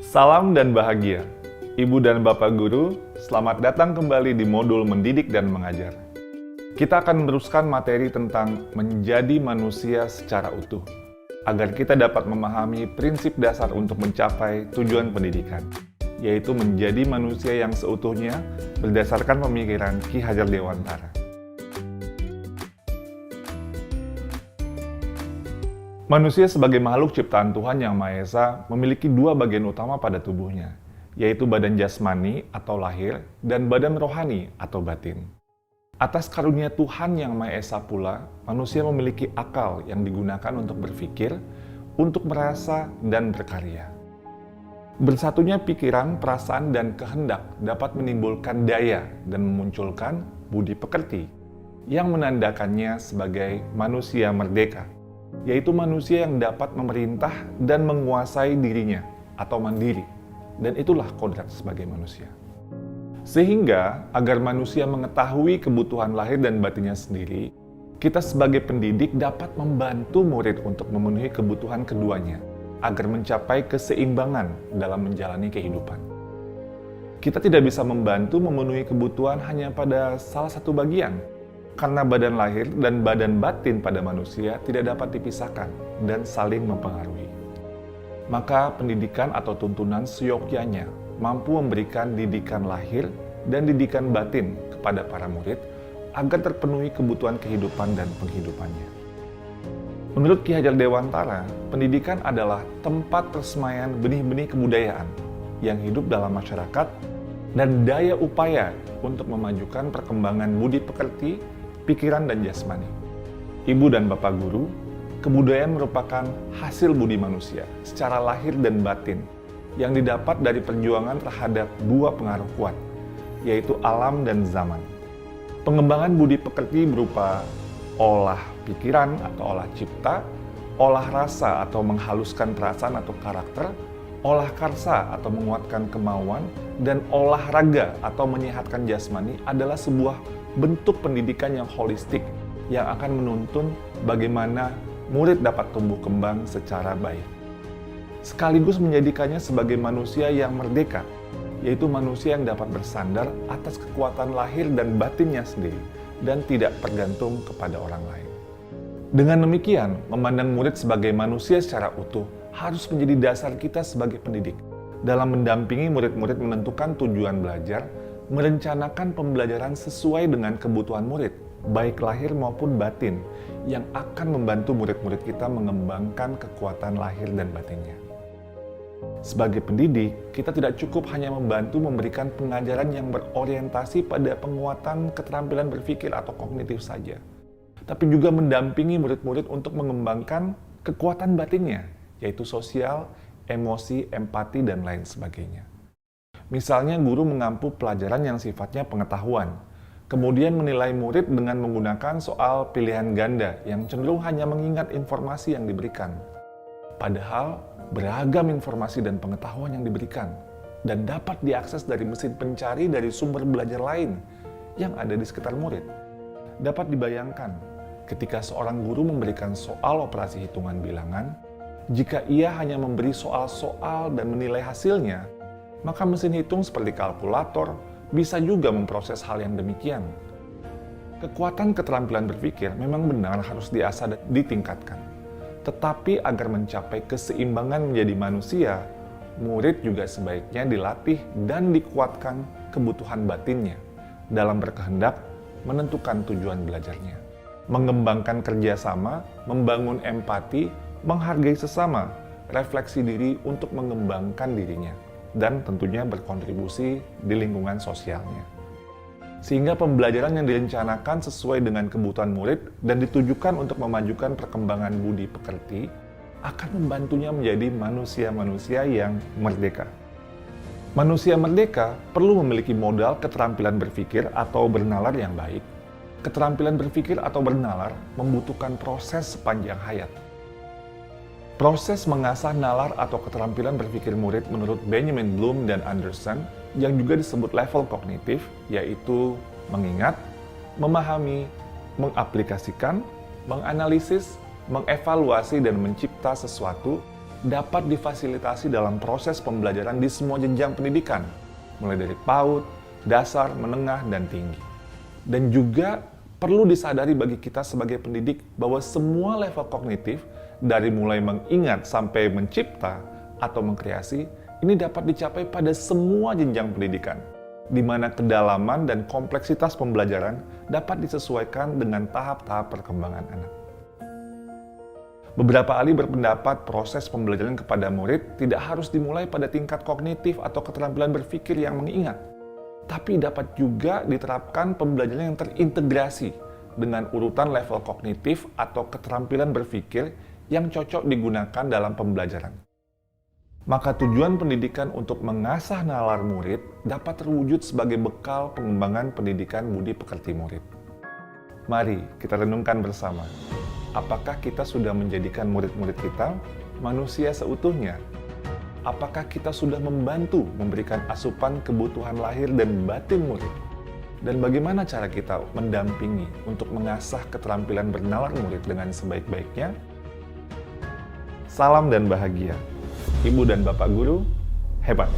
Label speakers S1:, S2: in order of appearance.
S1: Salam dan bahagia. Ibu dan Bapak Guru, selamat datang kembali di modul Mendidik dan Mengajar. Kita akan meneruskan materi tentang menjadi manusia secara utuh, agar kita dapat memahami prinsip dasar untuk mencapai tujuan pendidikan, yaitu menjadi manusia yang seutuhnya berdasarkan pemikiran Ki Hajar Dewantara. Manusia sebagai makhluk ciptaan Tuhan Yang Maha Esa memiliki dua bagian utama pada tubuhnya, yaitu badan jasmani atau lahir dan badan rohani atau batin. Atas karunia Tuhan Yang Maha Esa pula, manusia memiliki akal yang digunakan untuk berpikir, untuk merasa, dan berkarya. Bersatunya pikiran, perasaan, dan kehendak dapat menimbulkan daya dan memunculkan budi pekerti yang menandakannya sebagai manusia merdeka, yaitu manusia yang dapat memerintah dan menguasai dirinya atau mandiri, dan itulah kodrat sebagai manusia. Sehingga, agar manusia mengetahui kebutuhan lahir dan batinnya sendiri, kita sebagai pendidik dapat membantu murid untuk memenuhi kebutuhan keduanya, agar mencapai keseimbangan dalam menjalani kehidupan. Kita tidak bisa membantu memenuhi kebutuhan hanya pada salah satu bagian, karena badan lahir dan badan batin pada manusia tidak dapat dipisahkan dan saling mempengaruhi. Maka pendidikan atau tuntunan seyogyanya mampu memberikan didikan lahir dan didikan batin kepada para murid agar terpenuhi kebutuhan kehidupan dan penghidupannya. Menurut Ki Hajar Dewantara, pendidikan adalah tempat persemaian benih-benih kebudayaan yang hidup dalam masyarakat dan daya upaya untuk memajukan perkembangan budi pekerti, pikiran, dan jasmani. Ibu dan Bapak Guru, kebudayaan merupakan hasil budi manusia secara lahir dan batin yang didapat dari perjuangan terhadap dua pengaruh kuat, yaitu alam dan zaman. Pengembangan budi pekerti berupa olah pikiran atau olah cipta, olah rasa atau menghaluskan perasaan atau karakter, olah karsa atau menguatkan kemauan, dan olahraga atau menyehatkan jasmani adalah sebuah bentuk pendidikan yang holistik yang akan menuntun bagaimana murid dapat tumbuh kembang secara baik. Sekaligus menjadikannya sebagai manusia yang merdeka, yaitu manusia yang dapat bersandar atas kekuatan lahir dan batinnya sendiri dan tidak tergantung kepada orang lain. Dengan demikian, memandang murid sebagai manusia secara utuh harus menjadi dasar kita sebagai pendidik dalam mendampingi murid-murid menentukan tujuan belajar, merencanakan pembelajaran sesuai dengan kebutuhan murid, baik lahir maupun batin, yang akan membantu murid-murid kita mengembangkan kekuatan lahir dan batinnya. Sebagai pendidik, kita tidak cukup hanya membantu memberikan pengajaran yang berorientasi pada penguatan keterampilan berpikir atau kognitif saja, tapi juga mendampingi murid-murid untuk mengembangkan kekuatan batinnya, yaitu sosial, emosi, empati, dan lain sebagainya. Misalnya, guru mengampu pelajaran yang sifatnya pengetahuan, kemudian menilai murid dengan menggunakan soal pilihan ganda yang cenderung hanya mengingat informasi yang diberikan. Padahal, beragam informasi dan pengetahuan yang diberikan dan dapat diakses dari mesin pencari dari sumber belajar lain yang ada di sekitar murid. Dapat dibayangkan ketika seorang guru memberikan soal operasi hitungan bilangan, jika ia hanya memberi soal-soal dan menilai hasilnya, maka mesin hitung seperti kalkulator bisa juga memproses hal yang demikian. Kekuatan keterampilan berpikir memang benar harus diasah dan ditingkatkan. Tetapi agar mencapai keseimbangan menjadi manusia, murid juga sebaiknya dilatih dan dikuatkan kebutuhan batinnya dalam berkehendak menentukan tujuan belajarnya, mengembangkan kerjasama, membangun empati, menghargai sesama, refleksi diri untuk mengembangkan dirinya, dan tentunya berkontribusi di lingkungan sosialnya. Sehingga pembelajaran yang direncanakan sesuai dengan kebutuhan murid dan ditujukan untuk memajukan perkembangan budi pekerti akan membantunya menjadi manusia-manusia yang merdeka. Manusia merdeka perlu memiliki modal keterampilan berpikir atau bernalar yang baik. Keterampilan berpikir atau bernalar membutuhkan proses sepanjang hayat. Proses mengasah nalar atau keterampilan berpikir murid menurut Benjamin Bloom dan Anderson yang juga disebut level kognitif, yaitu mengingat, memahami, mengaplikasikan, menganalisis, mengevaluasi dan mencipta sesuatu dapat difasilitasi dalam proses pembelajaran di semua jenjang pendidikan, mulai dari PAUD, dasar, menengah, dan tinggi. Dan juga perlu disadari bagi kita sebagai pendidik bahwa semua level kognitif, dari mulai mengingat sampai mencipta atau mengkreasi, ini dapat dicapai pada semua jenjang pendidikan, di mana kedalaman dan kompleksitas pembelajaran dapat disesuaikan dengan tahap-tahap perkembangan anak. Beberapa ahli berpendapat proses pembelajaran kepada murid tidak harus dimulai pada tingkat kognitif atau keterampilan berpikir yang mengingat, tapi dapat juga diterapkan pembelajaran yang terintegrasi dengan urutan level kognitif atau keterampilan berpikir yang cocok digunakan dalam pembelajaran. Maka tujuan pendidikan untuk mengasah nalar murid dapat terwujud sebagai bekal pengembangan pendidikan budi pekerti murid. Mari kita renungkan bersama. Apakah kita sudah menjadikan murid-murid kita manusia seutuhnya? Apakah kita sudah membantu memberikan asupan kebutuhan lahir dan batin murid? Dan bagaimana cara kita mendampingi untuk mengasah keterampilan bernalar murid dengan sebaik-baiknya? Salam dan bahagia. Ibu dan Bapak Guru, hebat!